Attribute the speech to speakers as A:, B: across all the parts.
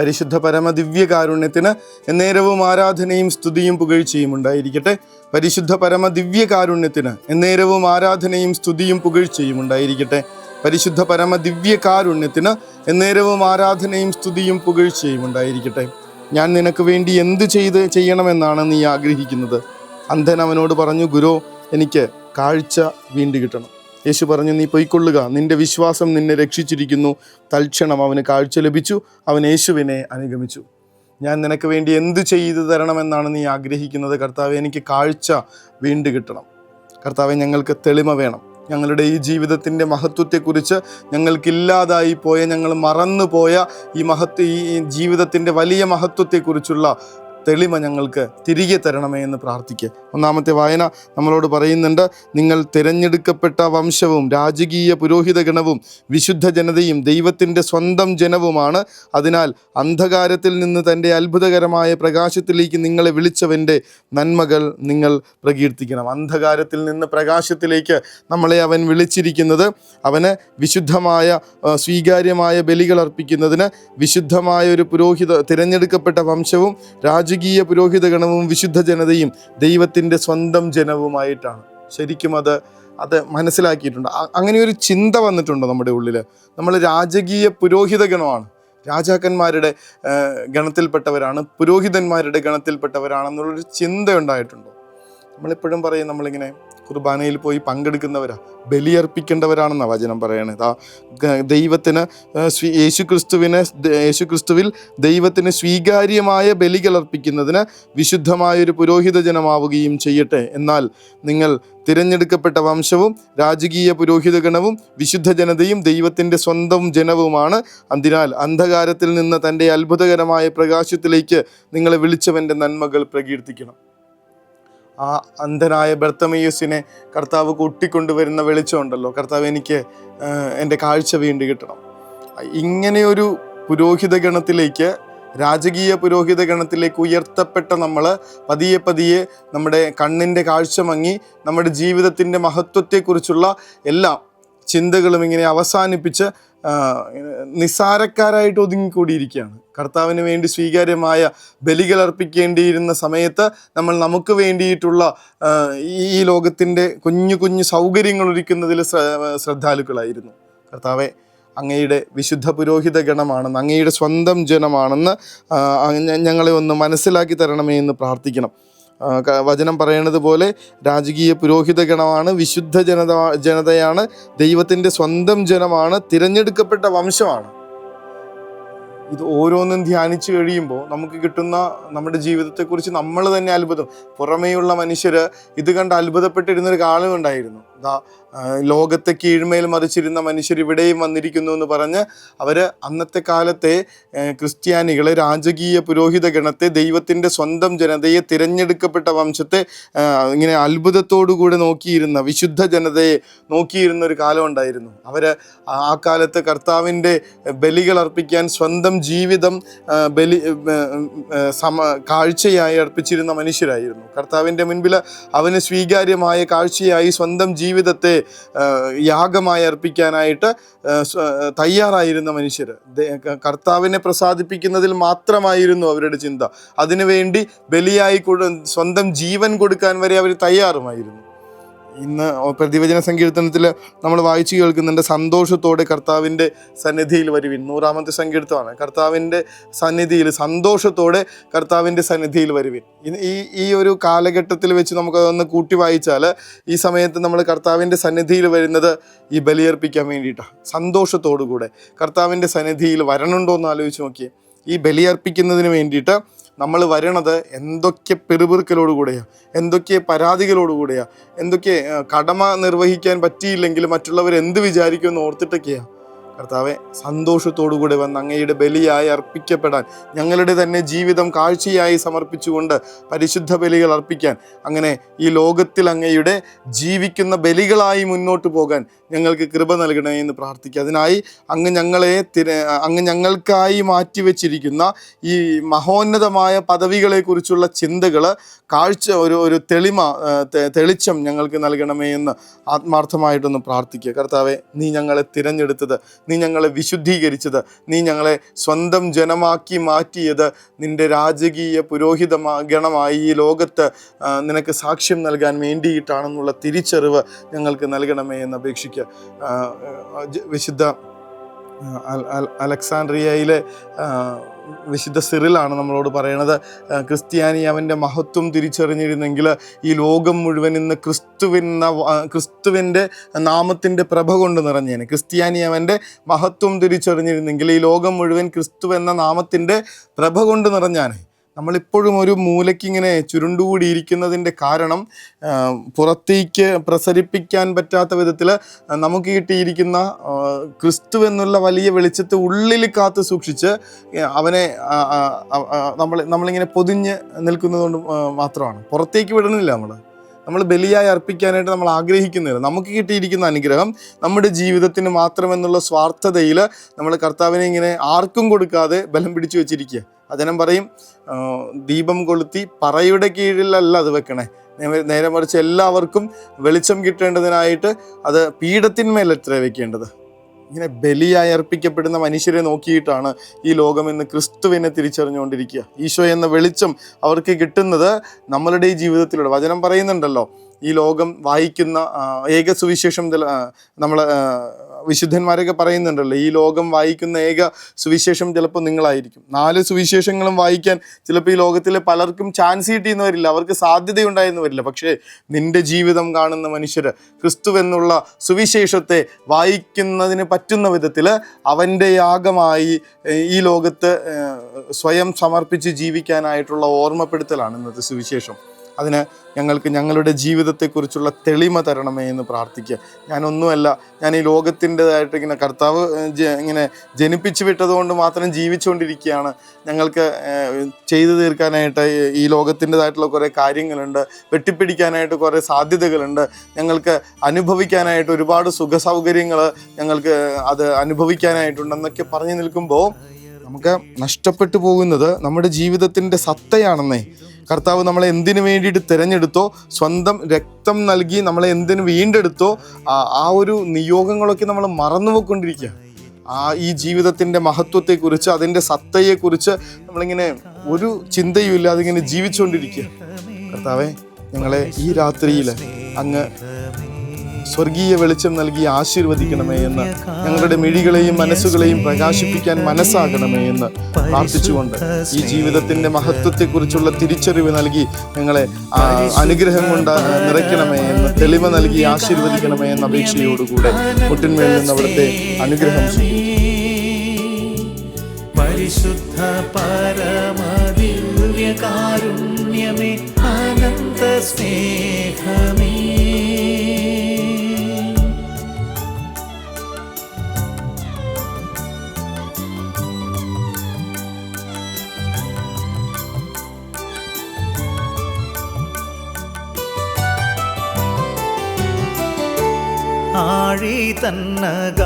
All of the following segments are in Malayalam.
A: പരിശുദ്ധ പരമദിവ്യകാരുണ്യത്തിന് എന്നേരവും ആരാധനയും സ്തുതിയും പുകഴ്ചയും ഉണ്ടായിരിക്കട്ടെ. പരിശുദ്ധ പരമദിവ്യകാരുണ്യത്തിന് എന്നേരവും ആരാധനയും സ്തുതിയും പുകഴ്ചയും ഉണ്ടായിരിക്കട്ടെ. പരിശുദ്ധ പരമദിവ്യകാരുണ്യത്തിന് എന്നേരവും ആരാധനയും സ്തുതിയും പുകഴ്ചയും ഉണ്ടായിരിക്കട്ടെ. ഞാൻ നിനക്ക് വേണ്ടി എന്ത് ചെയ്യണമെന്നാണ് നീ ആഗ്രഹിക്കുന്നത്? അന്ധൻ അവനോട് പറഞ്ഞു, ഗുരോ, എനിക്ക് കാഴ്ച വീണ്ടു കിട്ടണം. യേശു പറഞ്ഞു, നീ പൊയ്ക്കൊള്ളുക, നിന്റെ വിശ്വാസം നിന്നെ രക്ഷിച്ചിരിക്കുന്നു. തൽക്ഷണം അവന് കാഴ്ച ലഭിച്ചു. അവൻ യേശുവിനെ അനുഗമിച്ചു. ഞാൻ നിനക്ക് വേണ്ടി എന്ത് ചെയ്തു തരണമെന്നാണ് നീ ആഗ്രഹിക്കുന്നത്? കർത്താവെ, എനിക്ക് കാഴ്ച വീണ്ടു കിട്ടണം. കർത്താവെ, ഞങ്ങൾക്ക് തെളിമ വേണം. ഞങ്ങളുടെ ഈ ജീവിതത്തിൻ്റെ മഹത്വത്തെക്കുറിച്ച് ഞങ്ങൾക്കില്ലാതായി പോയ, ഞങ്ങൾ മറന്നുപോയ ഈ ജീവിതത്തിൻ്റെ വലിയ മഹത്വത്തെക്കുറിച്ചുള്ള തെളിമ ഞങ്ങൾക്ക് തിരികെ തരണമേ എന്ന് പ്രാർത്ഥിക്കുക. ഒന്നാമത്തെ വായന നമ്മളോട് പറയുന്നുണ്ട്, നിങ്ങൾ തിരഞ്ഞെടുക്കപ്പെട്ട വംശവും രാജകീയ പുരോഹിത ഗണവും വിശുദ്ധ ജനതയും ദൈവത്തിൻ്റെ സ്വന്തം ജനവുമാണ്. അതിനാൽ അന്ധകാരത്തിൽ നിന്ന് തൻ്റെ അത്ഭുതകരമായ പ്രകാശത്തിലേക്ക് നിങ്ങളെ വിളിച്ചവൻ്റെ നന്മകൾ നിങ്ങൾ പ്രകീർത്തിക്കണം. അന്ധകാരത്തിൽ നിന്ന് പ്രകാശത്തിലേക്ക് നമ്മളെ അവൻ വിളിച്ചിരിക്കുന്നത് അവന് വിശുദ്ധമായ സ്വീകാര്യമായ ബലികൾ അർപ്പിക്കുന്നതിന്, വിശുദ്ധമായ ഒരു തിരഞ്ഞെടുക്കപ്പെട്ട വംശവും രാജകീയ പുരോഹിത ഗണവും വിശുദ്ധ ജനതയും ദൈവത്തിൻ്റെ സ്വന്തം ജനവുമായിട്ടാണ്. ശരിക്കും അത് മനസ്സിലാക്കിയിട്ടുണ്ട്. അങ്ങനെ ഒരു ചിന്ത വന്നിട്ടുണ്ടോ നമ്മുടെ ഉള്ളിൽ? നമ്മൾ രാജകീയ പുരോഹിത ഗണമാണ്, രാജാക്കന്മാരുടെ ഗണത്തിൽപ്പെട്ടവരാണ്, പുരോഹിതന്മാരുടെ ഗണത്തിൽപ്പെട്ടവരാണെന്നുള്ളൊരു ചിന്ത ഉണ്ടായിട്ടുണ്ടോ? നമ്മളെപ്പോഴും പറയും, നമ്മളിങ്ങനെ കുർബാനയിൽ പോയി പങ്കെടുക്കുന്നവരാ, ബലിയർപ്പിക്കേണ്ടവരാണെന്നാണ് വചനം പറയണത്. ദൈവത്തിന് യേശുക്രിസ്തുവിൽ ദൈവത്തിന് സ്വീകാര്യമായ ബലികൾ അർപ്പിക്കുന്നതിന് വിശുദ്ധമായൊരു പുരോഹിത ജനമാവുകയും ചെയ്യട്ടെ. എന്നാൽ നിങ്ങൾ തിരഞ്ഞെടുക്കപ്പെട്ട വംശവും രാജകീയ പുരോഹിത ഗണവും വിശുദ്ധ ജനതയും ദൈവത്തിൻ്റെ സ്വന്തം ജനവുമാണ്. അതിനാൽ അന്ധകാരത്തിൽ നിന്ന് തൻ്റെ അത്ഭുതകരമായ പ്രകാശത്തിലേക്ക് നിങ്ങളെ വിളിച്ചവൻ്റെ നന്മകൾ പ്രകീർത്തിക്കണം. ആ അന്ധനായ ബർത്തമേയുസിനെ കർത്താവ് കൂട്ടിക്കൊണ്ടുവരുന്ന വെളിച്ചമുണ്ടല്ലോ, കർത്താവ്, എനിക്ക് എൻ്റെ കാഴ്ച വീണ്ടും കിട്ടണം. ഇങ്ങനെയൊരു പുരോഹിത ഗണത്തിലേക്ക്, രാജകീയ പുരോഹിത ഗണത്തിലേക്ക് ഉയർത്തപ്പെട്ട നമ്മൾ പതിയെ നമ്മുടെ കണ്ണിൻ്റെ കാഴ്ച മങ്ങി നമ്മുടെ ജീവിതത്തിൻ്റെ മഹത്വത്തെക്കുറിച്ചുള്ള എല്ലാ ചിന്തകളും ഇങ്ങനെ അവസാനിപ്പിച്ച് നിസ്സാരക്കാരായിട്ട് ഒതുങ്ങിക്കൂടിയിരിക്കുകയാണ്. കർത്താവിന് വേണ്ടി സ്വീകാര്യമായ ബലികൾ അർപ്പിക്കേണ്ടിയിരുന്ന സമയത്ത് നമ്മൾ നമുക്ക് വേണ്ടിയിട്ടുള്ള ഈ ലോകത്തിൻ്റെ കുഞ്ഞു സൗകര്യങ്ങൾ ഒരുക്കുന്നതിൽ ശ്രദ്ധാലുക്കളായിരുന്നു. കർത്താവെ, അങ്ങയുടെ വിശുദ്ധ പുരോഹിത ഗണമാണെന്ന്, അങ്ങയുടെ സ്വന്തം ജനമാണെന്ന് ഞങ്ങളെ ഒന്ന് മനസ്സിലാക്കി തരണമേ എന്ന് പ്രാർത്ഥിക്കണം. വചനം പറയണത് പോലെ രാജകീയ പുരോഹിത ഗണമാണ്, വിശുദ്ധ ജനതയാണ്, ദൈവത്തിൻ്റെ സ്വന്തം ജനമാണ്, തിരഞ്ഞെടുക്കപ്പെട്ട വംശമാണ്. ഇത് ഓരോന്നും ധ്യാനിച്ചു കഴിയുമ്പോൾ നമുക്ക് കിട്ടുന്ന നമ്മുടെ ജീവിതത്തെക്കുറിച്ച് നമ്മൾ തന്നെ അത്ഭുതം. പുറമേയുള്ള മനുഷ്യർ ഇത് കണ്ട് അത്ഭുതപ്പെട്ടിരുന്നൊരു കാലം ഉണ്ടായിരുന്നു. ലോകത്തെ കീഴ്മേൽ മറിച്ചിരുന്ന മനുഷ്യർ ഇവിടെയും വന്നിരിക്കുന്നു എന്ന് പറഞ്ഞ് അവർ അന്നത്തെ കാലത്തെ ക്രിസ്ത്യാനികളെ, രാജകീയ പുരോഹിത ഗണത്തെ, ദൈവത്തിൻ്റെ സ്വന്തം ജനതയെ, തിരഞ്ഞെടുക്കപ്പെട്ട വംശത്തെ ഇങ്ങനെ അത്ഭുതത്തോടുകൂടെ നോക്കിയിരുന്ന, വിശുദ്ധ ജനതയെ നോക്കിയിരുന്ന ഒരു കാലം ഉണ്ടായിരുന്നു. അവർ ആ കാലത്ത് കർത്താവിൻ്റെ ബലികൾ അർപ്പിക്കാൻ സ്വന്തം ജീവിതം കാഴ്ചയായി അർപ്പിച്ചിരുന്ന മനുഷ്യരായിരുന്നു. കർത്താവിൻ്റെ മുൻപിൽ അവന് സ്വീകാര്യമായ കാഴ്ചയായി സ്വന്തം ജീവിതത്തെ യാഗമായി അർപ്പിക്കാനായിട്ട് തയ്യാറായിരുന്ന മനുഷ്യർ. കർത്താവിനെ പ്രസാദിപ്പിക്കുന്നതിൽ മാത്രമായിരുന്നു അവരുടെ ചിന്ത. അതിനുവേണ്ടി ബലിയായി സ്വന്തം ജീവൻ കൊടുക്കാൻ വരെ അവർ തയ്യാറുമായിരുന്നു. ഇന്ന് പ്രതിവചന സങ്കീർത്തനത്തിൽ നമ്മൾ വായിച്ചു കേൾക്കുന്നുണ്ട്, സന്തോഷത്തോടെ കർത്താവിൻ്റെ സന്നിധിയിൽ വരുവിൻ. 100-ാമത്തെ സങ്കീർത്തനമാണ്. കർത്താവിൻ്റെ സന്നിധിയിൽ, സന്തോഷത്തോടെ കർത്താവിൻ്റെ സന്നിധിയിൽ വരുവിൻ. ഈ ഒരു കാലഘട്ടത്തിൽ വെച്ച് നമുക്കതൊന്ന് കൂട്ടി വായിച്ചാൽ, ഈ സമയത്ത് നമ്മൾ കർത്താവിൻ്റെ സന്നിധിയിൽ വരുന്നത് ഈ ബലിയർപ്പിക്കാൻ വേണ്ടിയിട്ടാണ്. സന്തോഷത്തോടു കൂടെ കർത്താവിൻ്റെ സന്നിധിയിൽ വരണുണ്ടോ എന്ന് ആലോചിച്ച് നോക്കിയേ. ഈ ബലിയർപ്പിക്കുന്നതിന് വേണ്ടിയിട്ട് നമ്മൾ വരണത് എന്തൊക്കെ പെറുപിറുക്കലോടുകൂടെയാണ്, എന്തൊക്കെ പരാതികളോടുകൂടെയാണ്, എന്തൊക്കെ കടമ നിർവഹിക്കാൻ പറ്റിയില്ലെങ്കിൽ മറ്റുള്ളവർ എന്ത് വിചാരിക്കുമെന്ന് ഓർത്തിട്ടൊക്കെയാണ്. കർത്താവെ, സന്തോഷത്തോടുകൂടെ വന്ന് അങ്ങയുടെ ബലിയായി അർപ്പിക്കപ്പെടാൻ, ഞങ്ങളുടെ തന്നെ ജീവിതം കാഴ്ചയായി സമർപ്പിച്ചുകൊണ്ട് പരിശുദ്ധ ബലികൾ അർപ്പിക്കാൻ, അങ്ങനെ ഈ ലോകത്തിൽ അങ്ങയുടെ ജീവിക്കുന്ന ബലികളായി മുന്നോട്ട് പോകാൻ ഞങ്ങൾക്ക് കൃപ നൽകണമേ എന്ന് പ്രാർത്ഥിക്കുക. അതിനായി അങ്ങ് ഞങ്ങൾക്കായി മാറ്റിവെച്ചിരിക്കുന്ന ഈ മഹോന്നതമായ പദവികളെക്കുറിച്ചുള്ള ചിന്തകൾ, ഒരു തെളിച്ചം ഞങ്ങൾക്ക് നൽകണമേ എന്ന് ആത്മാർത്ഥമായിട്ടൊന്ന് പ്രാർത്ഥിക്കുക. കർത്താവെ, നീ ഞങ്ങളെ തിരഞ്ഞെടുത്തത് നീ ഞങ്ങളെ വിശുദ്ധീകരിച്ചത്, നീ ഞങ്ങളെ സ്വന്തം ജനമാക്കി മാറ്റിയത്, നിൻ്റെ രാജകീയ പുരോഹിത ഗണമായി ഈ ലോകത്ത് നിനക്ക് സാക്ഷ്യം നൽകാൻ വേണ്ടിയിട്ടാണെന്നുള്ള തിരിച്ചറിവ് ഞങ്ങൾക്ക് നൽകണമേ എന്ന് അപേക്ഷിക്കുക. വിശുദ്ധ അലക്സാണ്ട്രിയയിലെ വിശുദ്ധ സിറിലാണ് നമ്മളോട് പറയണത്, ക്രിസ്ത്യാനി അവൻ്റെ മഹത്വം തിരിച്ചറിഞ്ഞിരുന്നെങ്കിൽ ഈ ലോകം മുഴുവൻ ഇന്ന് ക്രിസ്തുവിൻ്റെ നാമത്തിൻ്റെ പ്രഭ കൊണ്ട് നിറഞ്ഞേനെ. ക്രിസ്ത്യാനി അവൻ്റെ മഹത്വം തിരിച്ചറിഞ്ഞിരുന്നെങ്കിൽ ഈ ലോകം മുഴുവൻ ക്രിസ്തു എന്ന നാമത്തിൻ്റെ പ്രഭ കൊണ്ട് നിറഞ്ഞാനെ. നമ്മളിപ്പോഴും ഒരു മൂലയ്ക്കിങ്ങനെ ചുരുണ്ടുകൂടിയിരിക്കുന്നതിൻ്റെ കാരണം പുറത്തേക്ക് പ്രസരിപ്പിക്കാൻ പറ്റാത്ത വിധത്തിൽ നമുക്ക് കിട്ടിയിരിക്കുന്ന ക്രിസ്തു എന്നുള്ള വലിയ വെളിച്ചത്തെ ഉള്ളിൽ കാത്തു സൂക്ഷിച്ച് അവനെ നമ്മളിങ്ങനെ പൊതിഞ്ഞ് നിൽക്കുന്നതുകൊണ്ട് മാത്രമാണ്. പുറത്തേക്ക് വിടണില്ല. നമ്മൾ ബലിയായി അർപ്പിക്കാനായിട്ട് നമ്മൾ ആഗ്രഹിക്കുന്നില്ല. നമുക്ക് കിട്ടിയിരിക്കുന്ന അനുഗ്രഹം നമ്മുടെ ജീവിതത്തിന് മാത്രമെന്നുള്ള സ്വാർത്ഥതയിൽ നമ്മൾ കർത്താവിനെ ഇങ്ങനെ ആർക്കും കൊടുക്കാതെ ബലം പിടിച്ചു വെച്ചിരിക്കുക. വചനം പറയും, ദീപം കൊളുത്തി പറയുടെ കീഴിലല്ല അത് വെക്കണേ, നേരെ മറിച്ച് എല്ലാവർക്കും വെളിച്ചം കിട്ടേണ്ടതിനായിട്ട് അത് പീഠത്തിന്മേലത്ര വെക്കേണ്ടത്. ഇങ്ങനെ ബലിയായി അർപ്പിക്കപ്പെടുന്ന മനുഷ്യരെ നോക്കിയിട്ടാണ് ഈ ലോകം ഇന്ന് ക്രിസ്തുവിനെ തിരിച്ചറിഞ്ഞുകൊണ്ടിരിക്കുക. ഈശോ എന്ന വെളിച്ചം അവർക്ക് കിട്ടുന്നത് നമ്മളുടെ ഈ ജീവിതത്തിലൂടെ. വചനം പറയുന്നുണ്ടല്ലോ, ഈ ലോകം വായിക്കുന്ന ഏക സുവിശേഷം നമ്മൾ വിശുദ്ധന്മാരൊക്കെ പറയുന്നുണ്ടല്ലോ, ഈ ലോകം വായിക്കുന്ന ഏക സുവിശേഷം ചിലപ്പോൾ നിങ്ങളായിരിക്കും. 4 സുവിശേഷങ്ങളും വായിക്കാൻ ചിലപ്പോൾ ഈ ലോകത്തിലെ പലർക്കും ചാൻസ് കിട്ടിയെന്ന് വരില്ല, അവർക്ക് സാധ്യതയുണ്ടായെന്ന് വരില്ല. പക്ഷേ നിൻ്റെ ജീവിതം കാണുന്ന മനുഷ്യർ ക്രിസ്തു എന്നുള്ള സുവിശേഷത്തെ വായിക്കുന്നതിന് പറ്റുന്ന വിധത്തിൽ അവൻ്റെ യാഗമായി ഈ ലോകത്ത് സ്വയം സമർപ്പിച്ച് ജീവിക്കാനായിട്ടുള്ള ഓർമ്മപ്പെടുത്തലാണ് ഇന്നത്തെ സുവിശേഷം. അതിന് ഞങ്ങൾക്ക് ഞങ്ങളുടെ ജീവിതത്തെക്കുറിച്ചുള്ള തെളിമ തരണമേ എന്ന് പ്രാർത്ഥിക്കുക. ഞാനൊന്നുമല്ല, ഞാൻ ഈ ലോകത്തിൻ്റെതായിട്ട് ഇങ്ങനെ കർത്താവ് ഇങ്ങനെ ജനിപ്പിച്ചു വിട്ടതുകൊണ്ട് മാത്രം ജീവിച്ചുകൊണ്ടിരിക്കുകയാണ്. ഞങ്ങൾക്ക് ചെയ്തു തീർക്കാനായിട്ട് ഈ ലോകത്തിൻ്റെതായിട്ടുള്ള കുറേ കാര്യങ്ങളുണ്ട്, വെട്ടിപ്പിടിക്കാനായിട്ട് കുറേ സാധ്യതകളുണ്ട്, ഞങ്ങൾക്ക് അനുഭവിക്കാനായിട്ട് ഒരുപാട് സുഖസൗകര്യങ്ങൾ ഞങ്ങൾക്ക് അത് അനുഭവിക്കാനായിട്ടുണ്ടെന്നൊക്കെ പറഞ്ഞു നിൽക്കുമ്പോൾ നമുക്ക് നഷ്ടപ്പെട്ടു പോകുന്നത് നമ്മുടെ ജീവിതത്തിൻ്റെ സത്തയാണെന്നേ. കർത്താവ് നമ്മളെ എന്തിനു വേണ്ടിയിട്ട് തിരഞ്ഞെടുത്തോ, സ്വന്തം രക്തം നൽകി നമ്മളെ എന്തിനു വീണ്ടെടുത്തോ, ആ ഒരു നിയോഗങ്ങളൊക്കെ നമ്മൾ മറന്നുപോയിക്കൊണ്ടിരിക്കുക. ഈ ജീവിതത്തിൻ്റെ മഹത്വത്തെക്കുറിച്ച്, അതിൻ്റെ സത്തയെക്കുറിച്ച് നമ്മളിങ്ങനെ ഒരു ചിന്തയും ഇല്ലാതെ ഇങ്ങനെ ജീവിച്ചുകൊണ്ടിരിക്കുക. കർത്താവെ, ഞങ്ങളെ ഈ രാത്രിയിൽ അങ്ങ് സ്വർഗീയ വെളിച്ചം നൽകി ആശീർവദിക്കണമേ എന്ന്, ഞങ്ങളുടെ മിഴികളെയും മനസ്സുകളെയും പ്രകാശിപ്പിക്കാൻ മനസ്സാകണമേ എന്ന് പ്രാർത്ഥിച്ചുകൊണ്ട് ഈ ജീവിതത്തിൻ്റെ മഹത്വത്തെക്കുറിച്ചുള്ള തിരിച്ചറിവ് നൽകി ഞങ്ങളെ അനുഗ്രഹം കൊണ്ട് നിറയ്ക്കണമേ എന്ന്, തെളിമ നൽകി ആശീർവദിക്കണമേ എന്ന അപേക്ഷയോടുകൂടെ മുട്ടിന്മേൽ നിന്ന് അവിടുത്തെ അനുഗ്രഹം
B: പരിശുദ്ധ പരമദിവ്യകാരുണ്യമേ, അനന്ത സ്നേഹമേ, ആഴി തന്നഗാധത്തേക്കാൾ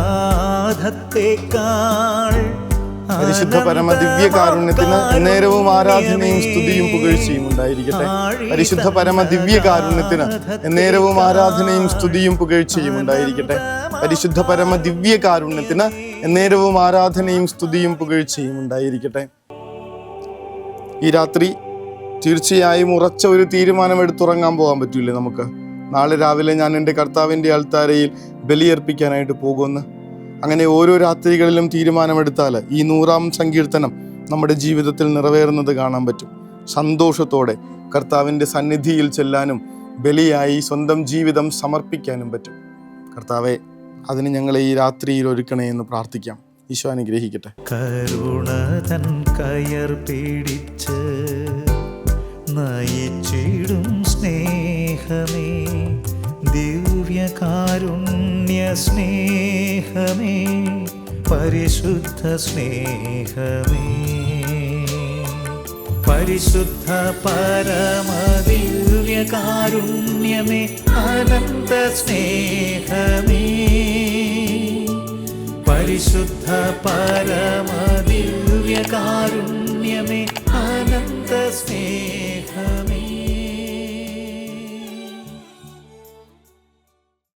A: പരിശുദ്ധ പരമ ദിവ്യ കാരുണ്യത്തിന് നേരവും ആരാധനയും സ്തുതിയും പുകഴ്ചയും ഉണ്ടായിരിക്കട്ടെ. പരിശുദ്ധ പരമ ദിവ്യ കാരുണ്യത്തിന് നേരവും ആരാധനയും സ്തുതിയും പുകഴ്ചയും ഉണ്ടായിരിക്കട്ടെ. പരിശുദ്ധ പരമ ദിവ്യ കാരുണ്യത്തിന് നേരവും ആരാധനയും സ്തുതിയും പുകഴ്ചയും ഉണ്ടായിരിക്കട്ടെ. ഈ രാത്രി തീർച്ചയായും ഉറച്ച ഒരു തീരുമാനം എടുത്തുറങ്ങാൻ പോകാൻ പറ്റൂലേ നമുക്ക്? നാളെ രാവിലെ ഞാൻ എൻ്റെ കർത്താവിൻ്റെ അൾത്താരയിൽ ബലിയർപ്പിക്കാനായിട്ട് പോകുമെന്ന്. അങ്ങനെ ഓരോ രാത്രികളിലും തീരുമാനമെടുത്താൽ ഈ 100-ാം സങ്കീർത്തനം നമ്മുടെ ജീവിതത്തിൽ നിറവേറുന്നത് കാണാൻ പറ്റും. സന്തോഷത്തോടെ കർത്താവിൻ്റെ സന്നിധിയിൽ ചെല്ലാനും ബലിയായി സ്വന്തം ജീവിതം സമർപ്പിക്കാനും പറ്റും. കർത്താവെ, അതിന് ഞങ്ങളെ ഈ രാത്രിയിൽ ഒരുക്കണേ എന്ന് പ്രാർത്ഥിക്കാം. ഈശോ അനുഗ്രഹിക്കട്ടെ.
B: കരുണതൻ കയർ പിടിച്ച് നയിച്ചിടും സ്നേഹമേ, ദിവ്യകാരുണ്യ സ്നേഹമേ, പരിശുദ്ധ സ്നേഹമേ, പരിശുദ്ധ പരമദിവ്യകാരുണ്യമേ, അനന്ത സ്നേഹമേ, പരിശുദ്ധ പരമദിവ്യകാരുണ്യമേ,